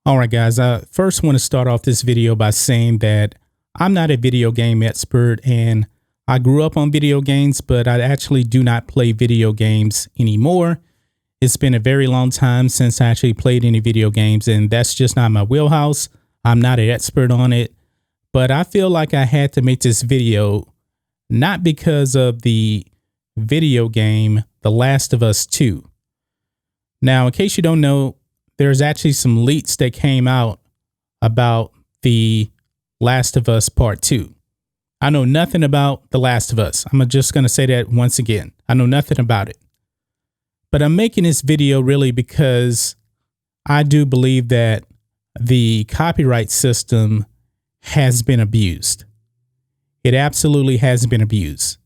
All right, guys, I first want to start off this video by saying that I'm not a video game expert and I grew up on video games, but I actually do not play video games anymore. It's been a very long time since I actually played any video games, and that's just not my wheelhouse. I'm not an expert on it, but I feel like I had to make this video not because of the video game The Last of Us 2. Now, in case you don't know, there's actually some leaks that came out about The Last of Us Part 2. I know nothing about The Last of Us. I'm just going to say that once again. I know nothing about it. But I'm making this video really because I do believe that the copyright system has been abused. It absolutely has been abused.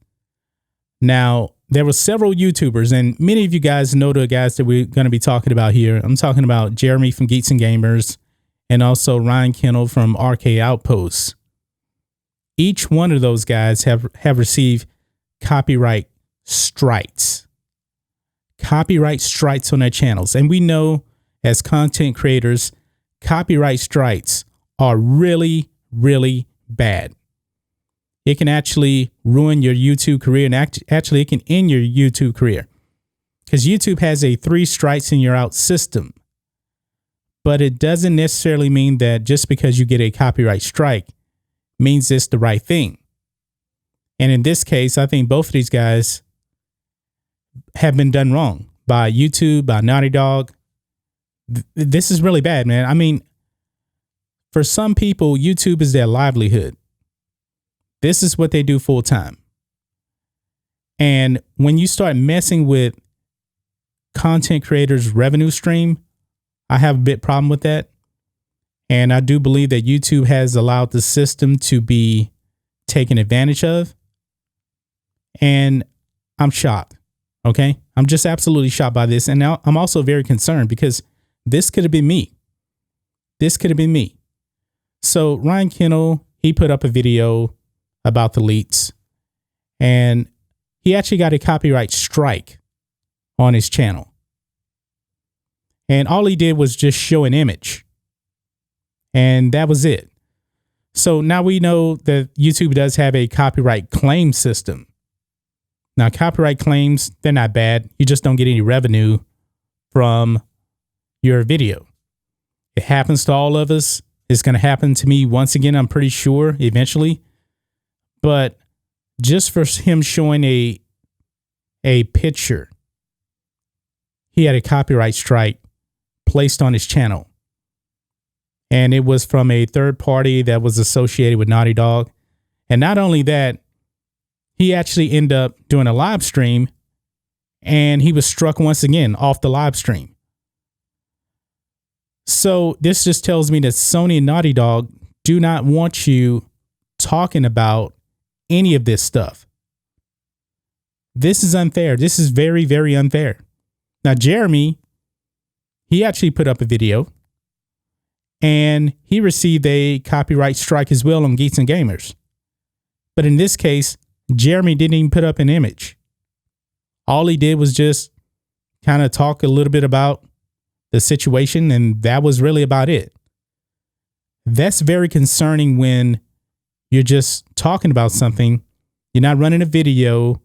Now, there were several YouTubers, and many of you guys know the guys that we're going to be talking about here. I'm talking about Jeremy from Geeks and Gamers and also Ryan Kendall from Arcade Outposts. Each one of those guys have received copyright strikes. Copyright strikes on their channels. And we know as content creators, copyright strikes are really, really bad. It can actually ruin your YouTube career, and actually it can end your YouTube career because YouTube has a 3 strikes and you're out system. But it doesn't necessarily mean that just because you get a copyright strike means it's the right thing. And in this case, I think both of these guys have been done wrong by YouTube, by Naughty Dog. This is really bad, man. I mean, for some people, YouTube is their livelihood. This is what they do full time. And when you start messing with content creators' revenue stream, I have a bit problem with that. And I do believe that YouTube has allowed the system to be taken advantage of. And I'm shocked. Okay. I'm just absolutely shocked by this. And now I'm also very concerned because this could have been me. This could have been me. So Ryan Kendall, he put up a video about the leaks, and he actually got a copyright strike on his channel. And all he did was just show an image, and that was it. So now we know that YouTube does have a copyright claim system. Now, copyright claims, they're not bad. You just don't get any revenue from your video. It happens to all of us. It's going to happen to me once again, I'm pretty sure, eventually. But just for him showing a picture, he had a copyright strike placed on his channel. And it was from a third party that was associated with Naughty Dog. And not only that, he actually ended up doing a live stream and he was struck once again off the live stream. So this just tells me that Sony and Naughty Dog do not want you talking about any of this stuff. This is unfair. This is very, very unfair. Now, Jeremy, he actually put up a video and he received a copyright strike as well on Geeks and Gamers. But in this case, Jeremy didn't even put up an image. All he did was just kind of talk a little bit about the situation, and that was really about it. That's very concerning when you're just talking about something, you're not running a video,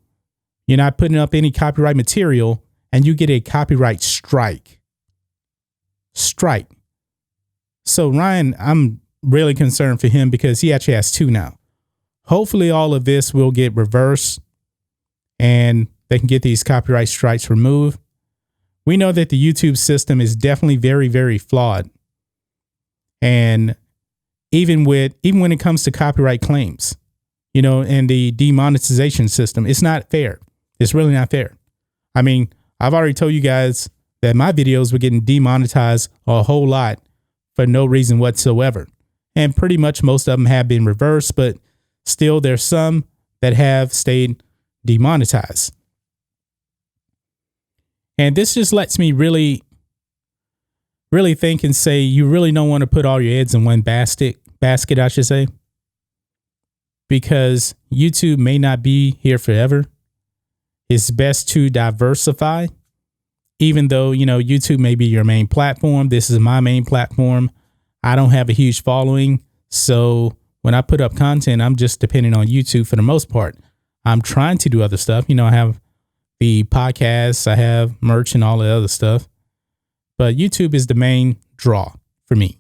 you're not putting up any copyright material, and you get a copyright strike. So Ryan, I'm really concerned for him because he actually has 2 now. Hopefully all of this will get reversed and they can get these copyright strikes removed. We know that the YouTube system is definitely very, very flawed. And even when it comes to copyright claims, and the demonetization system, it's not fair. It's really not fair. I mean, I've already told you guys that my videos were getting demonetized a whole lot for no reason whatsoever. And pretty much most of them have been reversed, but still there's some that have stayed demonetized. And this just lets me really, really think and say, you really don't want to put all your eggs in one basket, I should say, because YouTube may not be here forever. It's best to diversify even though, you know, YouTube may be your main platform, this is my main platform. I don't have a huge following. So when I put up content, I'm just depending on YouTube for the most part. I'm trying to do other stuff. You know, I have the podcasts, I have merch and all the other stuff. But YouTube is the main draw for me.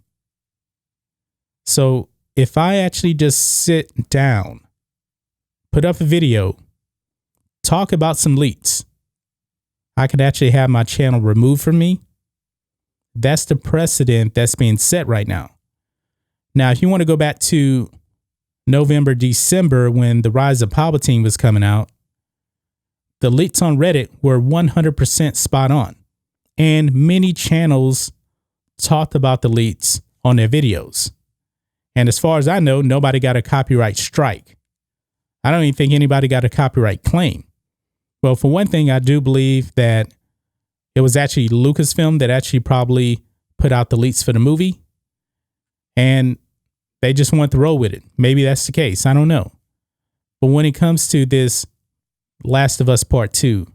So if I actually just sit down, put up a video, talk about some leaks, I could actually have my channel removed from me. That's the precedent that's being set right now. Now, if you want to go back to November, December, when the Rise of Palpatine was coming out, the leaks on Reddit were 100% spot on. And many channels talked about the leaks on their videos. And as far as I know, nobody got a copyright strike. I don't even think anybody got a copyright claim. Well, for one thing, I do believe that it was actually Lucasfilm that actually probably put out the leaks for the movie. And they just went to roll with it. Maybe that's the case. I don't know. But when it comes to this Last of Us Part 2,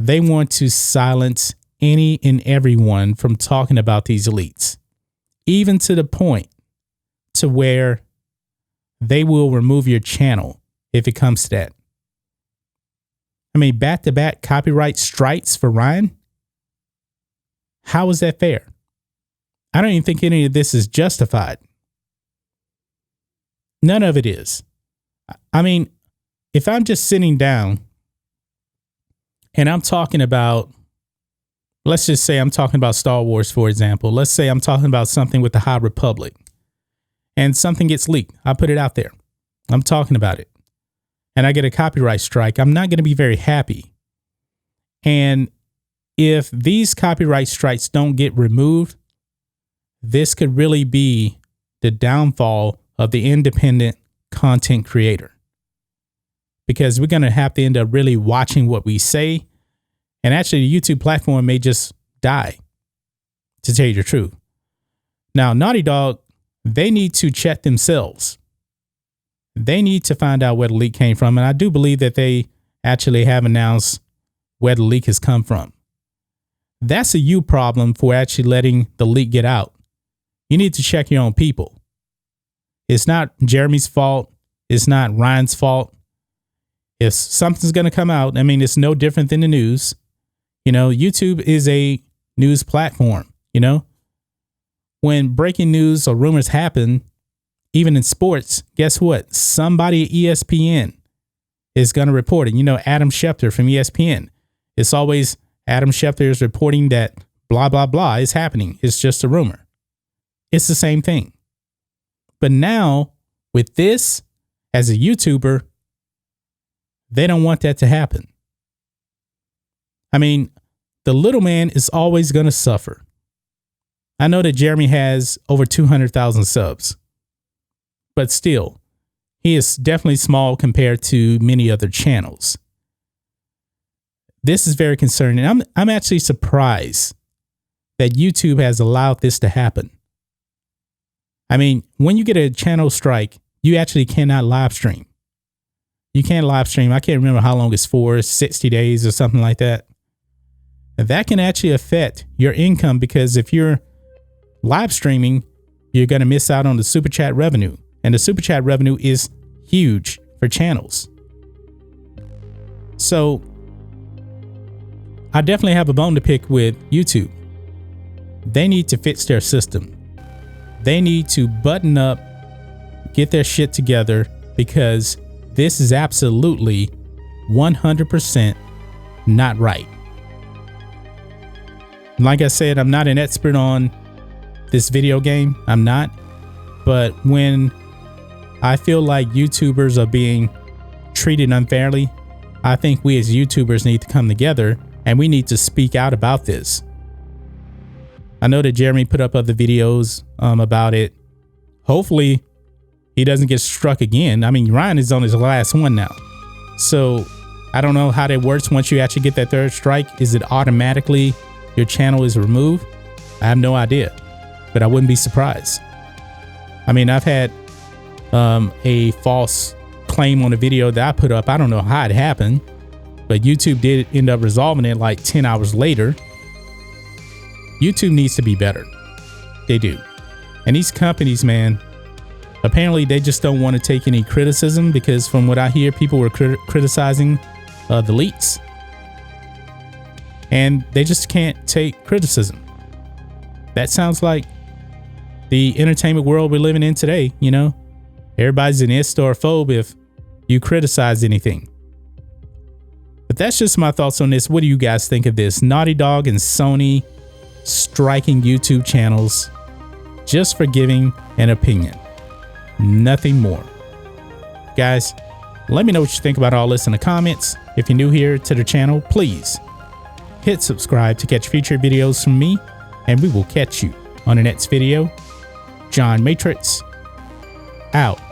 they want to silence any and everyone from talking about these leaks, even to the point to where they will remove your channel if it comes to that. I mean, back-to-back copyright strikes for Ryan? How is that fair? I don't even think any of this is justified. None of it is. I mean, if I'm just sitting down and I'm talking about, let's just say I'm talking about Star Wars, for example. Let's say I'm talking about something with the High Republic and something gets leaked. I put it out there. I'm talking about it. And I get a copyright strike, I'm not going to be very happy. And if these copyright strikes don't get removed, this could really be the downfall of the independent content creator. Because we're going to have to end up really watching what we say. And actually, the YouTube platform may just die, to tell you the truth. Now, Naughty Dog, they need to check themselves. They need to find out where the leak came from. And I do believe that they actually have announced where the leak has come from. That's a you problem for actually letting the leak get out. You need to check your own people. It's not Jeremy's fault. It's not Ryan's fault. If something's going to come out, I mean, it's no different than the news. You know, YouTube is a news platform, you know. When breaking news or rumors happen, even in sports, guess what? Somebody at ESPN is going to report it. You know, Adam Schefter from ESPN. It's always Adam Schefter is reporting that blah, blah, blah is happening. It's just a rumor. It's the same thing. But now with this, as a YouTuber, they don't want that to happen. I mean, the little man is always going to suffer. I know that Jeremy has over 200,000 subs. But still, he is definitely small compared to many other channels. This is very concerning. I'm actually surprised that YouTube has allowed this to happen. I mean, when you get a channel strike, you actually cannot live stream. You can't live stream. I can't remember how long it's for, 60 days or something like that. That can actually affect your income because if you're live streaming, you're going to miss out on the super chat revenue. And the super chat revenue is huge for channels. So I definitely have a bone to pick with YouTube. They need to fix their system. They need to button up, get their shit together, because this is absolutely 100% not right. Like I said, I'm not an expert on this video game. I'm not. But when I feel like YouTubers are being treated unfairly, I think we as YouTubers need to come together and we need to speak out about this. I know that Jeremy put up other videos about it. Hopefully he doesn't get struck again. I mean, Ryan is on his last one now. So I don't know how that works once you actually get that third strike. Is it automatically your channel is removed? I have no idea, but I wouldn't be surprised. I mean, I've had a false claim on a video that I put up. I don't know how it happened, but YouTube did end up resolving it like 10 hours later. YouTube needs to be better. They do. And these companies, man, apparently they just don't want to take any criticism, because from what I hear, people were criticizing the leaks, and they just can't take criticism. That sounds like the entertainment world we're living in today. You know, everybody's an ist or a phobe if you criticize anything. But that's just my thoughts on this. What do you guys think of this? Naughty Dog and Sony striking YouTube channels just for giving an opinion. Nothing more. Guys, let me know what you think about all this in the comments. If you're new here to the channel, please hit subscribe to catch future videos from me, and we will catch you on the next video. John Matrixx, out.